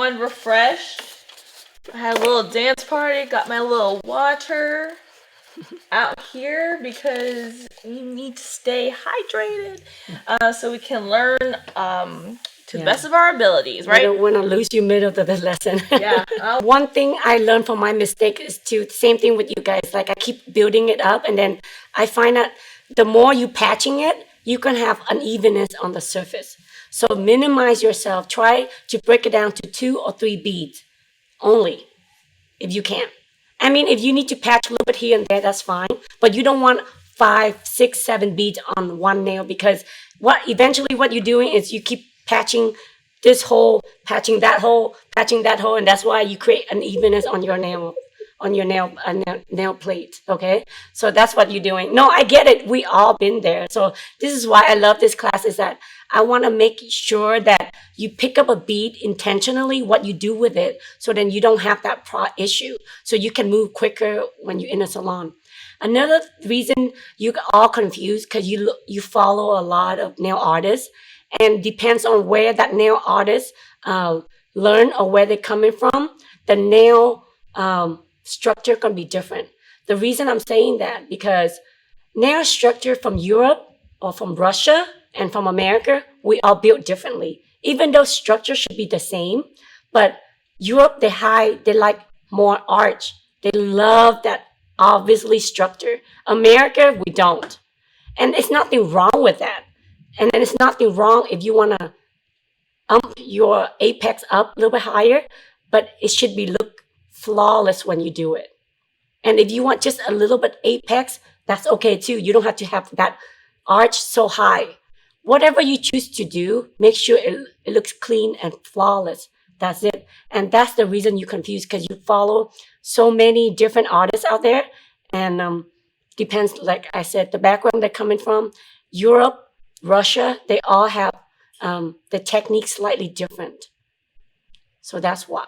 everyone refreshed. I had a little dance party, got my little water out here because we need to stay hydrated so we can learn to the best of our abilities, right? I don't want to lose you middle of the lesson. Yeah. One thing I learned from my mistake is to, same thing with you guys, like I keep building it up and then I find that the more you patching it, you can have unevenness on the surface. So minimize yourself. Try to break it down to 2 or 3 beads only, if you can. I mean, if you need to patch a little bit here and there, that's fine. But you don't want 5, 6, 7 beads on one nail because eventually what you're doing is you keep patching this hole, patching that hole, and that's why you create unevenness on your nail, nail plate. Okay, so that's what you're doing. No, I get it. We all been there. So this is why I love this class. Is that I want to make sure that you pick up a bead intentionally, what you do with it, so then you don't have that issue. So you can move quicker when you're in a salon. Another reason you get all confused because you follow a lot of nail artists, and depends on where that nail artist learn or where they're coming from, the nail structure can be different. The reason I'm saying that because nail structure from Europe or from Russia and from America, we all built differently. Even though structure should be the same, but Europe they like more arch. They love that obviously structure. America, we don't. And it's nothing wrong with that. And then it's nothing wrong if you want to ump your apex up a little bit higher, but it should be look flawless when you do it. And if you want just a little bit apex, that's okay too. You don't have to have that arch so high. Whatever you choose to do, make sure it looks clean and flawless. That's it. And that's the reason you're confused because you follow so many different artists out there. And depends, like I said, the background they're coming from, Europe, Russia, they all have the technique slightly different. So that's why.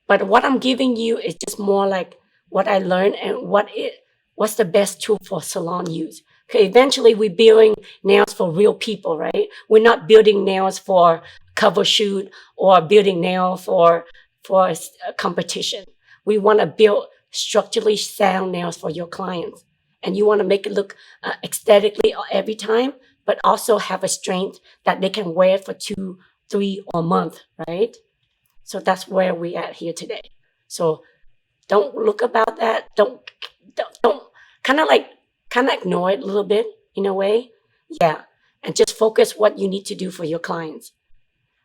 But what I'm giving you is just more like what I learned and what's the best tool for salon use. Okay, eventually we're building nails for real people, right? We're not building nails for cover shoot or building nails for a competition. We want to build structurally sound nails for your clients. And you want to make it look aesthetically every time, but also have a strength that they can wear for 2, 3 or a month, right? So that's where we at here today. So don't look about that. Don't kind of ignore it a little bit in a way. Yeah. And just focus what you need to do for your clients.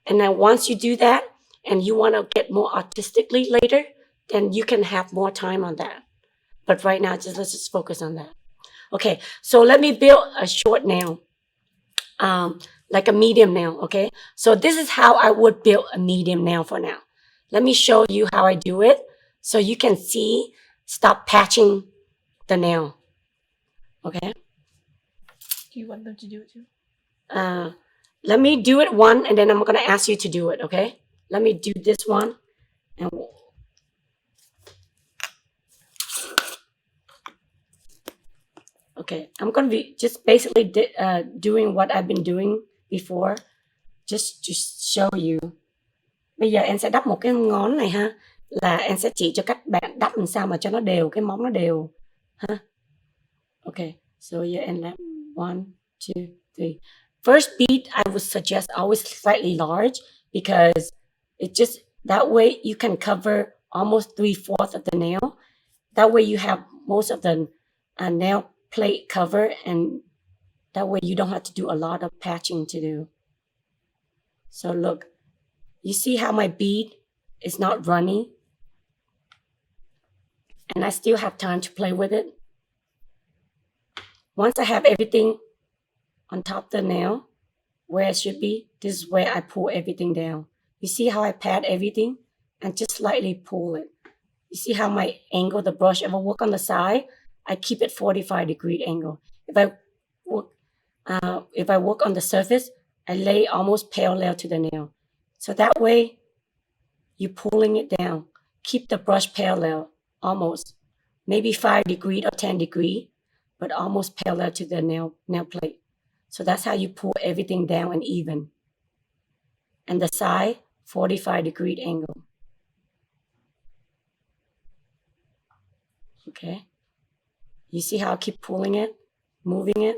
And then once you do that and you want to get more artistically later, then you can have more time on that. But right now, let's just focus on that. Okay, so let me build a short nail, like a medium nail, okay? So this is how I would build a medium nail for now. Let me show you how I do it so you can see, stop patching the nail, okay? Do you want them to do it too? Let me do it one and then I'm gonna ask you to do it, okay? Let me do this one and okay, I'm going to be just basically doing what I've been doing before, just to show you. Bây giờ em sẽ đắp một cái ngón này ha, là em sẽ chỉ cho các bạn đắp làm sao mà cho nó đều, cái móng nó đều ha. Okay, so yeah, and that 1, 2, 3. First bead, I would suggest always slightly large because it just, that way you can cover almost 3/4 of the nail. That way you have most of the nail plate cover, and that way you don't have to do a lot of patching to do. So look, you see how my bead is not runny, and I still have time to play with it. Once I have everything on top of the nail where it should be, this is where I pull everything down. You see how I pat everything and just slightly pull it. You see how my angle, the brush, if I work on the side, I keep it 45-degree angle. If I work on the surface, I lay almost parallel to the nail. So that way, you're pulling it down. Keep the brush parallel, almost. Maybe 5-degree or 10-degree, but almost parallel to the nail plate. So that's how you pull everything down and even. And the side, 45-degree angle. Okay. You see how I keep pulling it, moving it?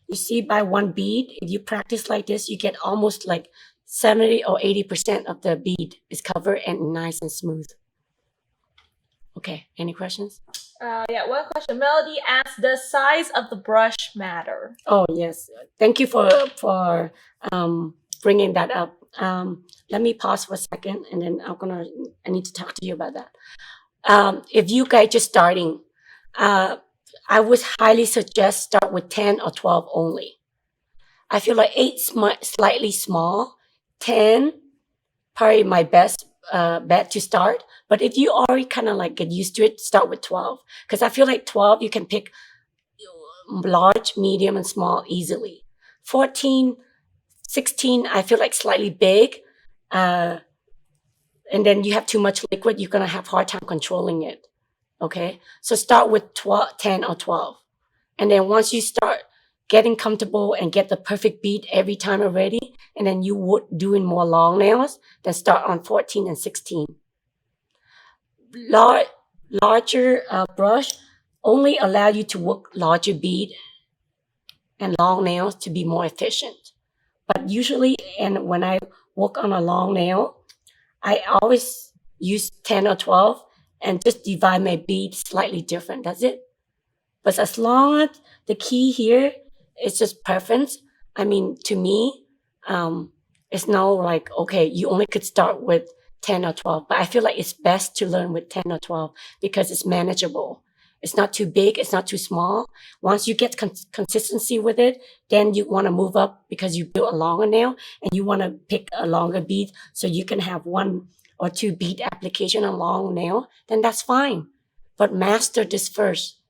You see, by one bead, if you practice like this, you get almost like 70 or 80% of the bead is covered and nice and smooth. Okay, any questions? Yeah, one question. Melody asked, does size of the brush matter? Oh, yes. Thank you for bringing that up. Let me pause for a second, and then I need to talk to you about that. If you guys just starting, I would highly suggest start with 10 or 12 only. I feel like 8 slightly small, 10 probably my best bet to start. But if you already kind of like get used to it, start with 12. Because I feel like 12 you can pick large, medium, and small easily. 14, 16, I feel like slightly big. And then you have too much liquid, you're gonna have hard time controlling it. Okay, so start with 12, 10 or 12. And then once you start getting comfortable and get the perfect beat every time already, and then you would doing more long nails, then start on 14 and 16. Larger brush only allow you to work larger bead and long nails to be more efficient. But usually, and when I work on a long nail, I always use 10 or 12 and just divide my bead slightly different. That's it. But as long as the key here is just preference, I mean, to me, it's no like, okay, you only could start with 10 or 12. But I feel like it's best to learn with 10 or 12 because it's manageable. It's not too big, it's not too small. Once you get consistency with it, then you want to move up because you built a longer nail and you want to pick a longer bead so you can have 1 or 2 bead application on long nail, then that's fine. But master this first.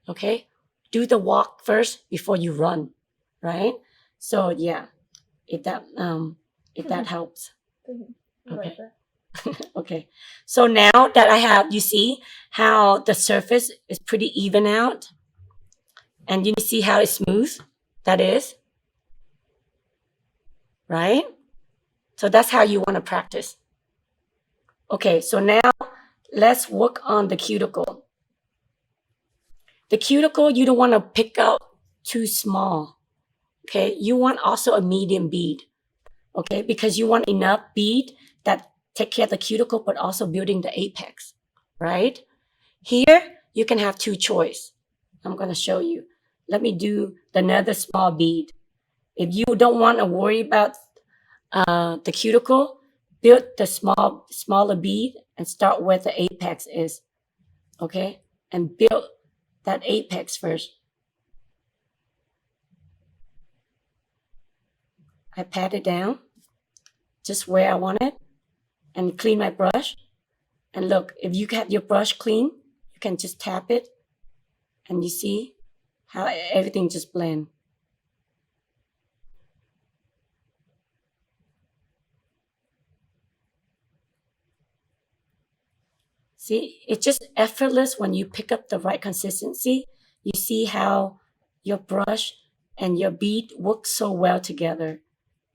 Okay, do the walk first before you run, right? So yeah, if that helps. Okay. Okay, so now that I have, you see how the surface is pretty even out, and you see how it's smooth that is, right? So that's how you want to practice. Okay, so now let's work on the cuticle. The cuticle, you don't want to pick out too small. Okay, you want also a medium bead. Okay, because you want enough bead that take care of the cuticle, but also building the apex, right? Here, you can have 2 choice. I'm going to show you. Let me do another small bead. If you don't want to worry about the cuticle, build the smaller bead and start where the apex is. Okay, and build that apex first. I pat it down just where I want it and clean my brush. And look, if you have your brush clean, you can just tap it and you see how everything just blend. See, it's just effortless when you pick up the right consistency. You see how your brush and your bead work so well together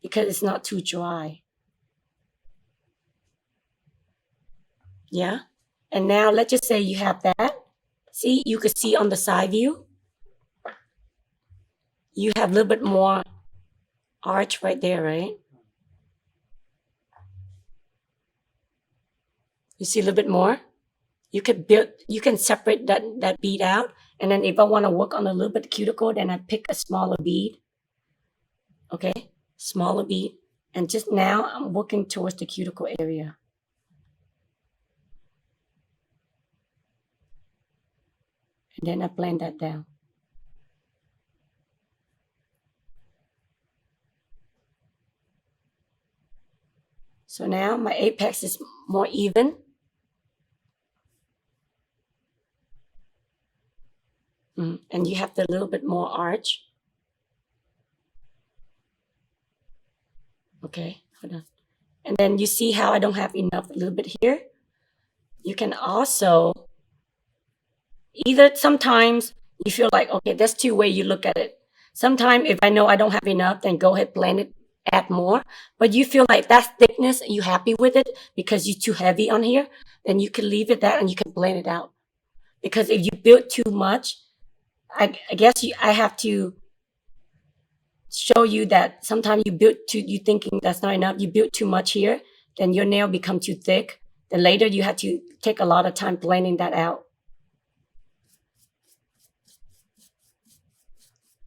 because it's not too dry. Yeah. And now let's just say you have that. See, you could see on the side view, you have a little bit more arch right there, right? You see a little bit more? You can separate that bead out. And then if I want to work on a little bit cuticle, then I pick a smaller bead. Okay, smaller bead. And just now I'm working towards the cuticle area. And then I blend that down. So now my apex is more even. And you have the little bit more arch. Okay, hold on. And then you see how I don't have enough, a little bit here. You can also, either sometimes You feel like, okay, that's two ways you look at it. Sometimes if I know I don't have enough, then go ahead, blend it, add more. But you feel like that thickness, you happy with it because you're too heavy on here, then you can leave it that and you can blend it out. Because if you build too much, I guess I have to show you that sometimes you thinking that's not enough, you build too much here, then your nail become too thick. Then later you have to take a lot of time blending that out.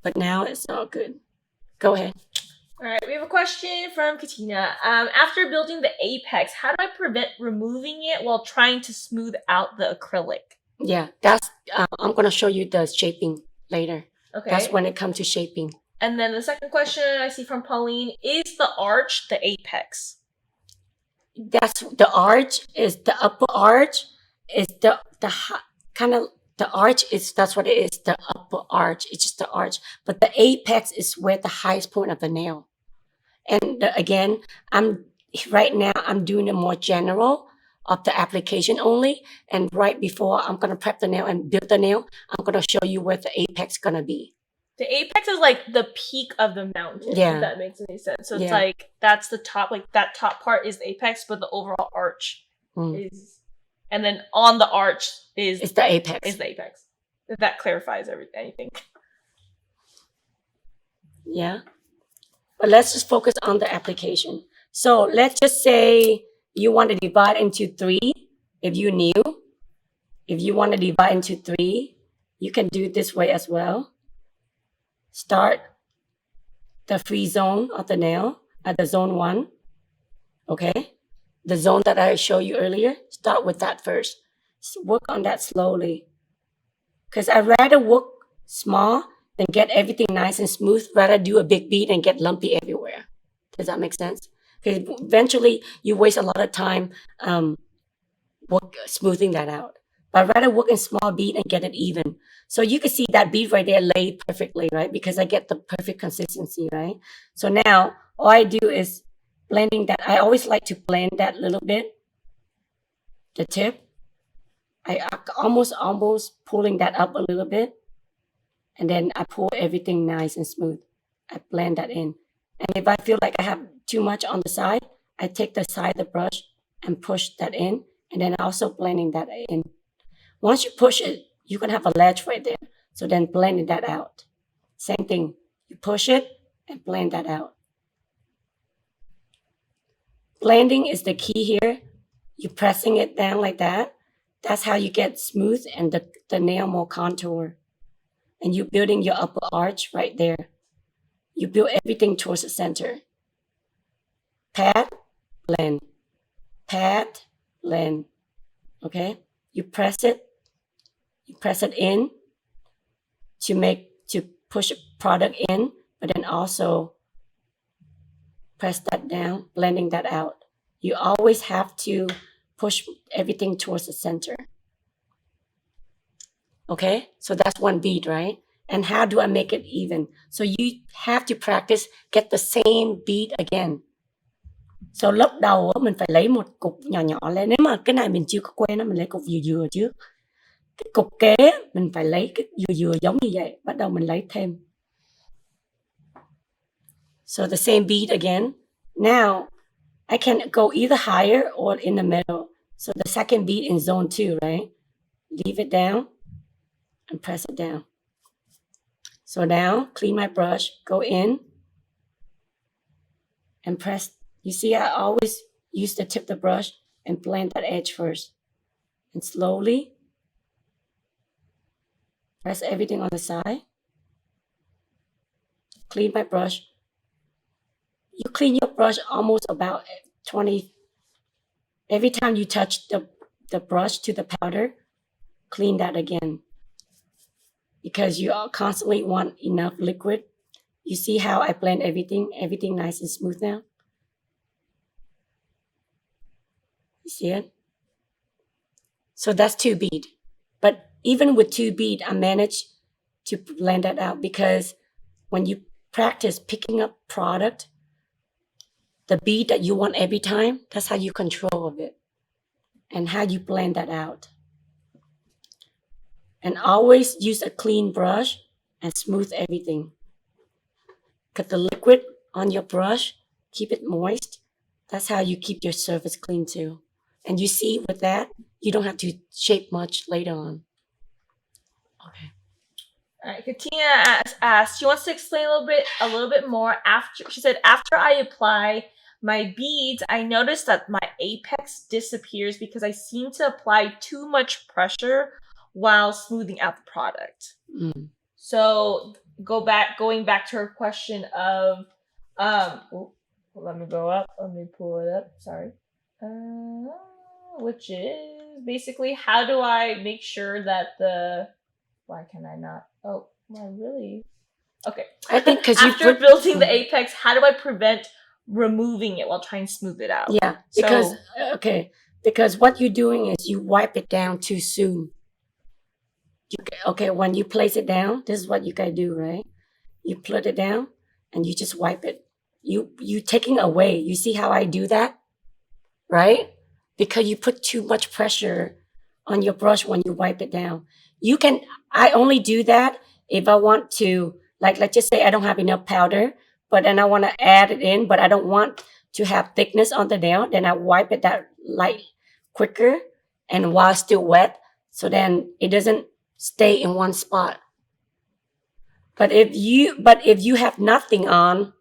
But now it's all good. Go ahead. All right, we have a question from Katina. After building the apex, how do I prevent removing it while trying to smooth out the acrylic? Yeah, that's I'm gonna show you the shaping later. Okay. That's when it comes to shaping. And then the second question I see from Pauline is the arch the apex? That's the arch is the upper arch is the kind of the arch is that's what it is, the upper arch. It's just the arch, but the apex is where the highest point of the nail. And again, right now I'm doing a more general of the application only. And right before I'm gonna prep the nail and build the nail, I'm gonna show you where the apex gonna be. The apex is like the peak of the mountain, Yeah. if that makes any sense. So it's Yeah. like that's the top, like that top part is the apex, but the overall arch is, and then on the arch is It's the apex. Is the apex. If that clarifies anything. Yeah. But let's just focus on the application. So let's just say you want to divide into 3. If you knew, if you want to divide into 3, you can do it this way as well. Start the free zone of the nail at the zone 1. Okay. The zone that I showed you earlier, start with that first. Work on that slowly. Because I'd rather work small than get everything nice and smooth, rather do a big bead and get lumpy everywhere. Does that make sense? Because eventually you waste a lot of time smoothing that out. But I'd rather work in small bead and get it even. So you can see that bead right there laid perfectly, right? Because I get the perfect consistency, right? So now all I do is blending that. I always like to blend that little bit, the tip. I almost pulling that up a little bit. And then I pull everything nice and smooth. I blend that in. And if I feel like I have too much on the side, I take the side of the brush and push that in. And then also blending that in. Once you push it, you can have a ledge right there. So then blending that out. Same thing. You push it and blend that out. Blending is the key here. You're pressing it down like that. That's how you get smooth and the nail more contour. And you're building your upper arch right there. You build everything towards the center. Pat, blend. Pat, blend. Okay? You press it in to push a product in, but then also press that down, blending that out. You always have to push everything towards the center. Okay, so that's one bead, right? And how do I make it even? So you have to practice, get the same bead again. So lúc đầu mình phải lấy một cục nhỏ nhỏ lên. Nếu mà cái này mình chưa có quen, mình lấy cục vừa vừa trước. Cái cục kế mình phải lấy cái vừa vừa giống như vậy. Bắt đầu mình lấy thêm. So the same bead again. Now, I can go either higher or in the middle. So the second bead in zone 2, right? Leave it down and press it down. So now, clean my brush, go in and press. You see, I always use the tip of the brush and blend that edge first. And slowly press everything on the side. Clean my brush. You clean your brush almost about 20. Every time you touch the brush to the powder, clean that again. Because you constantly want enough liquid. You see how I blend everything nice and smooth now? You see it? So that's 2 bead. But even with 2 bead, I managed to blend that out because when you practice picking up product, the bead that you want every time, that's how you control of it and how you blend that out. And always use a clean brush and smooth everything. Put the liquid on your brush, keep it moist. That's how you keep your surface clean too. And you see with that, you don't have to shape much later on. Okay. All right, Katina asked, she wants to explain a little bit more. After she said, after I apply my beads, I noticed that my apex disappears because I seem to apply too much pressure while smoothing out the product. Mm. So going back to her question of, let me go up. Let me pull it up. Sorry. Which is basically, how do I make sure that why can I not? Oh, well, really? Okay. I think because after building the apex, how do I prevent removing it while trying to smooth it out? Yeah, because what you're doing is you wipe it down too soon. When you place it down, this is what you gotta do, right? You put it down and you just wipe it. You taking away. You see how I do that, right? Because you put too much pressure on your brush when you wipe it down. I only do that if I want to, like, let's just say I don't have enough powder, but then I want to add it in, but I don't want to have thickness on the nail, then I wipe it that light quicker and while it's still wet, so then it doesn't stay in one spot. But if you have nothing on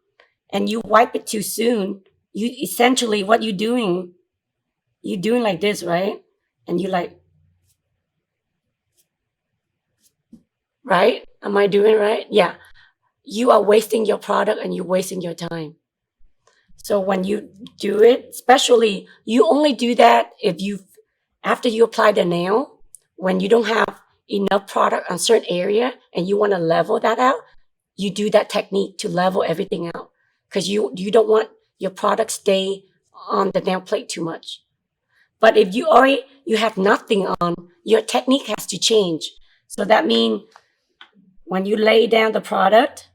and you wipe it too soon, you essentially what you're doing like this, right? And you like, right? Am I doing right? Yeah. You are wasting your product and you're wasting your time. So when you do it, especially you only do that after you apply the nail, when you don't have enough product on certain area and you want to level that out, you do that technique to level everything out because you don't want your product stay on the nail plate too much. But if you have nothing on, your technique has to change. So that means when you lay down the product,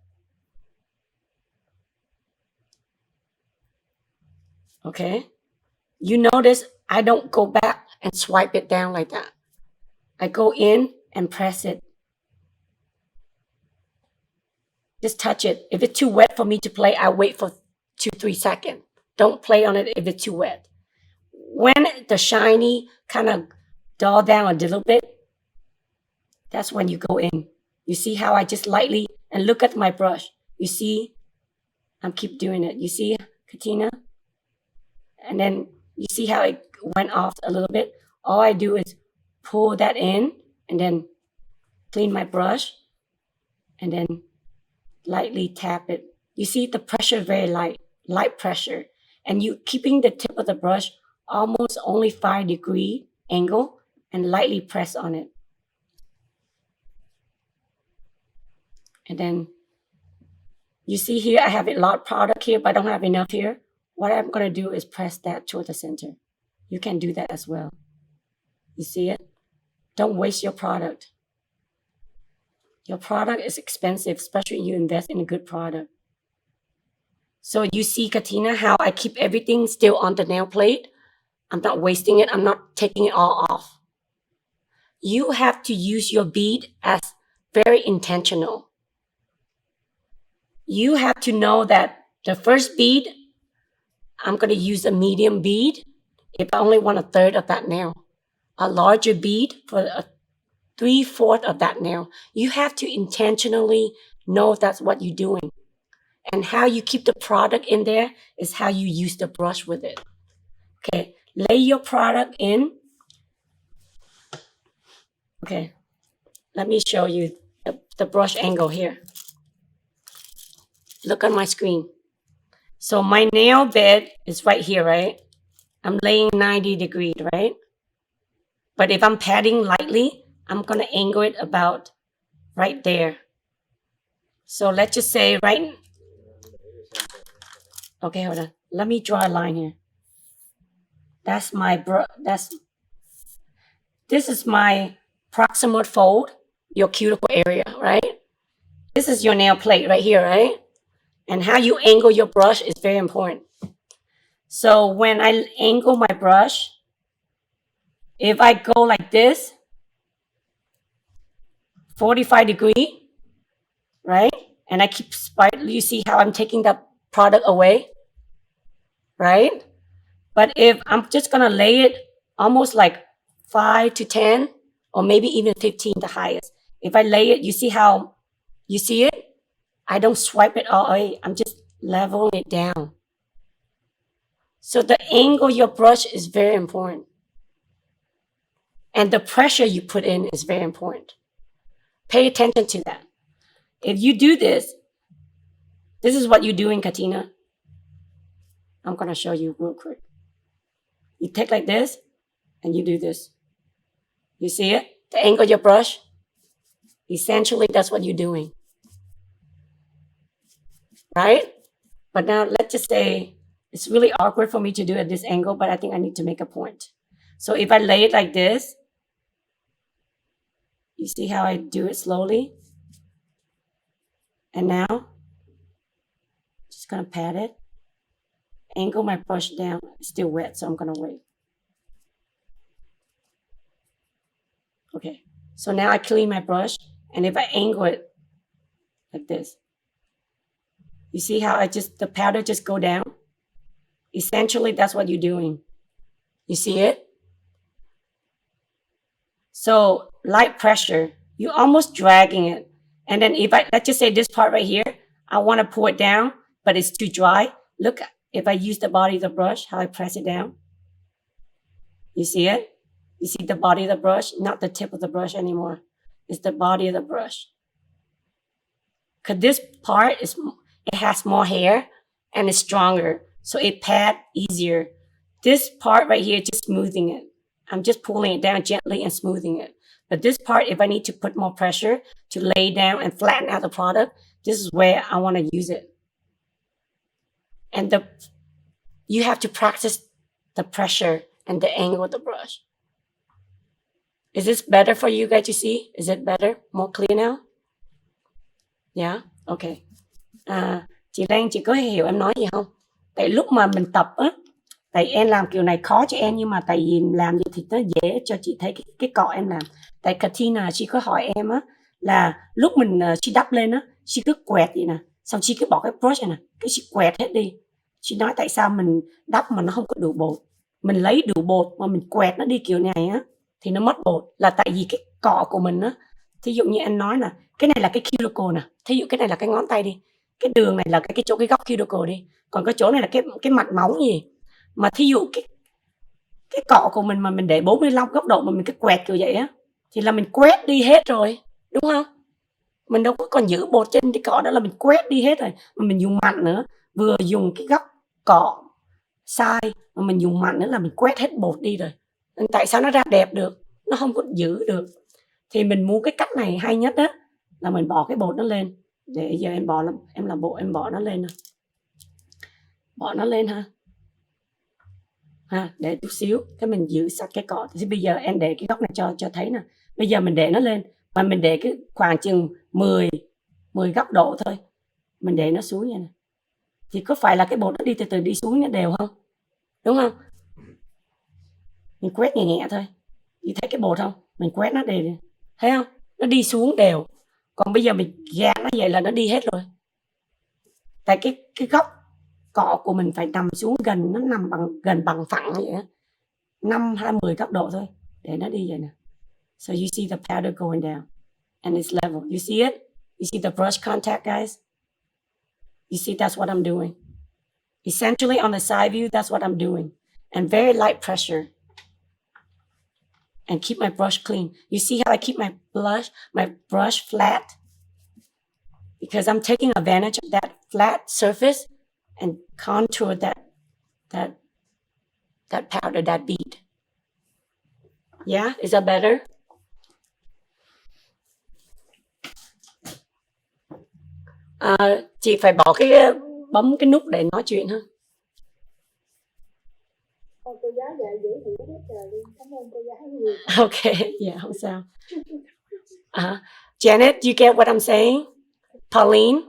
okay, you notice I don't go back and swipe it down like that. I go in and press it. Just touch it. If it's too wet for me to play, I wait for 2-3 seconds. Don't play on it if it's too wet. When the shiny kind of dull down a little bit, that's when you go in. You see how I just lightly, and look at my brush. You see, I'm keep doing it. You see, Katina? And then you see how it went off a little bit? All I do is pull that in and then clean my brush and then lightly tap it. You see the pressure is very light pressure. And you keeping the tip of the brush almost only 5-degree angle and lightly press on it. And then you see here, I have a lot of product here, but I don't have enough here. What I'm going to do is press that toward the center. You can do that as well. You see it? Don't waste your product. Your product is expensive, especially when you invest in a good product. So you see, Katina, how I keep everything still on the nail plate? I'm not wasting it. I'm not taking it all off. You have to use your bead as very intentional. You have to know that the first bead, I'm going to use a medium bead if I only want 1/3 of that nail. A larger bead for 3/4 of that nail. You have to intentionally know that's what you're doing. And how you keep the product in there is how you use the brush with it. Okay, lay your product in. Okay, let me show you the brush angle here. Look on my screen. So my nail bed is right here, right? I'm laying 90 degrees, right? But if I'm patting lightly, I'm going to angle it about right there. So let's just say okay, hold on. Let me draw a line here. That's this is my proximal fold, your cuticle area, right? This is your nail plate right here, right? And how you angle your brush is very important. So when I angle my brush, if I go like this, 45 degree, right? And I keep you see how I'm taking the product away, right? But if I'm just gonna lay it almost like 5 to 10, or maybe even 15, the highest. If I lay it, you see how, you see it? I don't swipe it all away. I'm just leveling it down. So the angle of your brush is very important. And the pressure you put in is very important. Pay attention to that. If you do this is what you're doing, Katina. I'm gonna show you real quick. You take like this, and you do this. You see it? The angle of your brush? Essentially, that's what you're doing. Right? But now let's just say it's really awkward for me to do at this angle, but I think I need to make a point. So if I lay it like this, you see how I do it slowly? And now, just gonna pat it, angle my brush down. It's still wet, so I'm gonna wait. Okay, so now I clean my brush, and if I angle it like this, you see how the powder just go down? Essentially, that's what you're doing. You see it? So light pressure, you're almost dragging it. And then let's just say this part right here, I want to pull it down, but it's too dry. Look, if I use the body of the brush, how I press it down. You see it? You see the body of the brush, not the tip of the brush anymore. It's the body of the brush. Because this part, it has more hair and it's stronger. So it pad easier. This part right here, just smoothing it. I'm just pulling it down gently and smoothing it. But this part, if I need to put more pressure to lay down and flatten out the product, this is where I want to use it. And you have to practice the pressure and the angle of the brush. Is this better for you guys to see? Is it better? More clear now? Yeah? Okay. Chị Lan, chị có hiểu em nói gì không? Tại lúc mà mình tập á, tại em làm kiểu này khó cho em, nhưng mà tại vì làm vậy thì nó dễ cho chị thấy cái cọ em làm. Tại Katina, chị có hỏi em á, là lúc mình chị đắp lên á, chị cứ quẹt vậy nè, xong chị cứ bỏ cái brush này nè, cái chị quẹt hết đi. Chị nói tại sao mình đắp mà nó không có đủ bột. Mình lấy đủ bột mà mình quẹt nó đi kiểu này á, thì nó mất bột. Là tại vì cái cọ của mình á, thí dụ như anh nói nè, cái này là cái cuticle nè, thí dụ cái này là cái ngón tay đi, cái đường này là cái chỗ cái góc cuticle đi, còn cái chỗ này là cái mặt móng gì. Mà thí dụ cái cọ của mình mà mình để 45 góc độ mà mình cứ quẹt kiểu vậy á, thì là mình quét đi hết rồi, đúng không? Mình đâu có còn giữ bột trên cái cọ đó, là mình quét đi hết rồi. Mà mình dùng mạnh nữa, vừa dùng cái góc cọ sai mà mình dùng mạnh nữa là mình quét hết bột đi rồi. Nên tại sao nó ra đẹp được? Nó không có giữ được. Thì mình muốn cái cách này hay nhất á, là mình bỏ cái bột nó lên. Để giờ em làm bộ em bỏ nó lên nè. Bỏ nó lên ha. Để chút xíu, cái mình giữ sạch cái cọ. Thì bây giờ em để cái góc này cho thấy nè. Bây giờ mình để nó lên, mà mình để cái khoảng chừng 10 góc độ thôi. Mình để nó xuống như này. Thì có phải là cái bột nó đi từ từ đi xuống nó đều không? Đúng không? Mình quét nhẹ nhẹ thôi. Chị thấy cái bột không? Mình quét nó đều. Thấy không? Nó đi xuống đều. Còn bây giờ mình gạt nó vậy là nó đi hết rồi. Tại cái góc cọ của mình phải nằm xuống gần, nó nằm gần bằng phẳng vậy á. 5 hay 10 góc độ thôi. Để nó đi vậy nè. So you see the powder going down. And it's level. You see it? You see the brush contact, guys? You see that's what I'm doing. Essentially on the side view, that's what I'm doing. And very light pressure. And keep my brush clean. You see how I keep my brush flat? Because I'm taking advantage of that flat surface and contour that powder, that bead. Yeah, is that better? Chị phải bấm cái nút để nói chuyện ha. Cô giáo dạy dễ hiểu hết trời luôn. Cảm ơn cô giáo nhiều. Okay, yeah, không sao. Janet, you get what I'm saying? Pauline?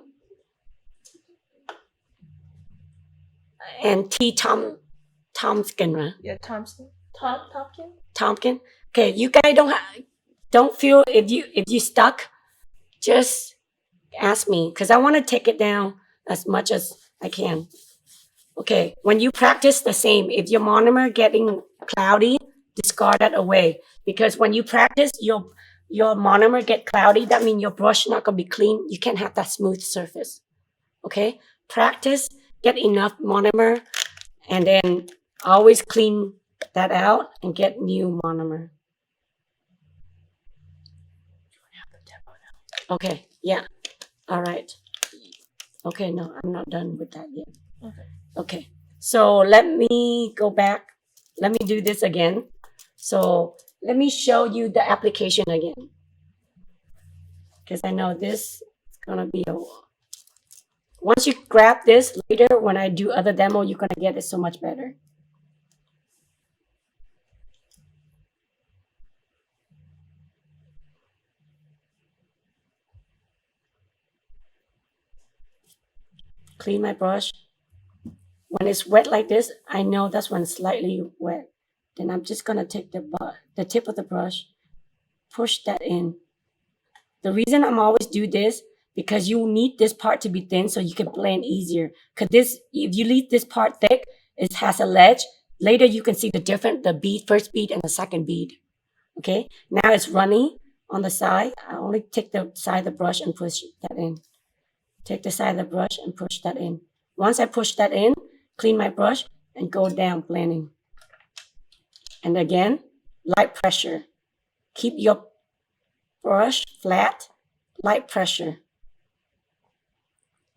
And Tompkin, right? Yeah, Thompson. Tompkin. Tompkin. Okay, you guys don't feel if you stuck, just ask me because I want to take it down as much as I can. Okay, when you practice the same, if your monomer getting cloudy, discard that away. Because when you practice, your monomer get cloudy, that means your brush not gonna be clean. You can't have that smooth surface. Okay, practice, get enough monomer, and then always clean that out and get new monomer. Okay, yeah, all right. Okay, no, I'm not done with that yet. Okay. Okay, so let me go back. Let me do this again. So let me show you the application again. Because I know this is gonna be a once you grab this later when I do other demo, you're gonna get it so much better. Clean my brush. When it's wet like this, I know that's when it's slightly wet. Then I'm just gonna take the tip of the brush, push that in. The reason I'm always do this because you need this part to be thin so you can blend easier. Cause this, if you leave this part thick, it has a ledge. Later you can see the bead, first bead and the second bead. Okay, now it's runny on the side. I only take the side of the brush and push that in. Take the side of the brush and push that in. Once I push that in, clean my brush and go down blending. And again, light pressure. Keep your brush flat, light pressure.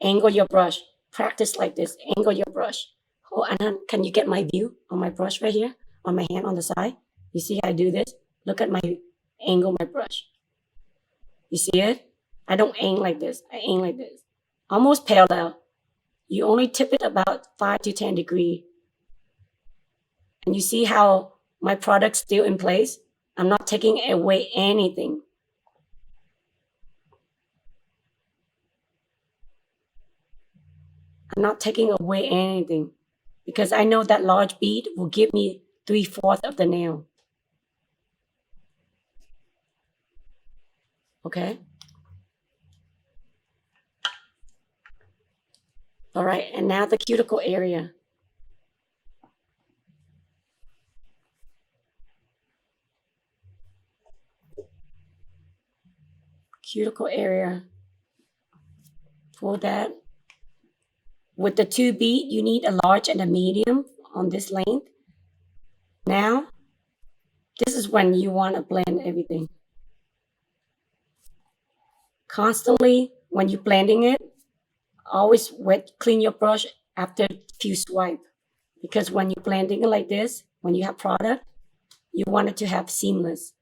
Angle your brush. Practice like this. Angle your brush. Oh, Anand, can you get my view on my brush right here? On my hand on the side? You see how I do this? Look at my angle my brush. You see it? I don't aim like this. I aim like this. Almost parallel. You only tip it about 5 to 10 degrees. And you see how my product's still in place? I'm not taking away anything. I'm not taking away anything because I know that large bead will give me 3/4 of the nail. Okay? All right, and now the cuticle area. Cuticle area. Pull that. With the 2 bead, you need a large and a medium on this length. Now, this is when you want to blend everything. Constantly, when you're blending it, always clean your brush after a few swipes. Because when you're blending it like this, when you have product, you want it to have seamless.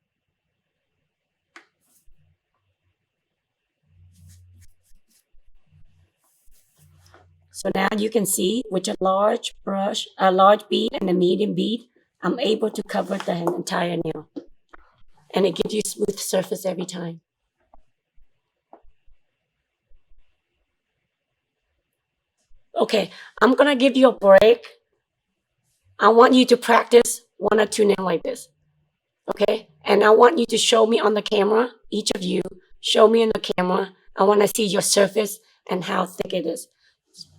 So now you can see with a large brush, a large bead and a medium bead, I'm able to cover the entire nail. And it gives you smooth surface every time. Okay, I'm gonna give you a break. I want you to practice 1 or 2 nails like this. Okay? And I want you to show me on the camera, each of you, show me on the camera. I want to see your surface and how thick it is.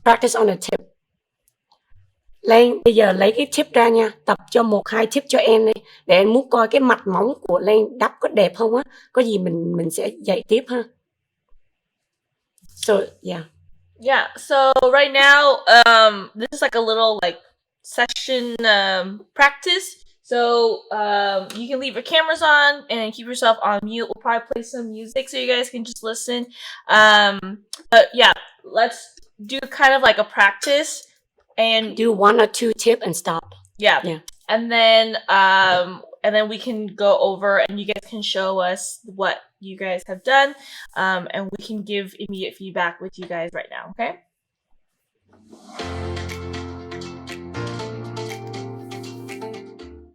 Practice on the tip. Lan, bây giờ lấy cái tip ra nha, tập cho 1-2 tip cho em đi, để em muốn coi cái mạch móng của Lan đắp có đẹp không á. Có gì mình sẽ dạy tiếp ha. So, yeah. Yeah, so right now, this is like a little like session practice. So you can leave your cameras on and keep yourself on mute. We'll probably play some music so you guys can just listen. But yeah, let's do kind of like a practice and Do 1 or 2 tip and stop. yeah. Yeah. And then we can go over and you guys can show us what you guys have done. And we can give immediate feedback with you guys right now, okay?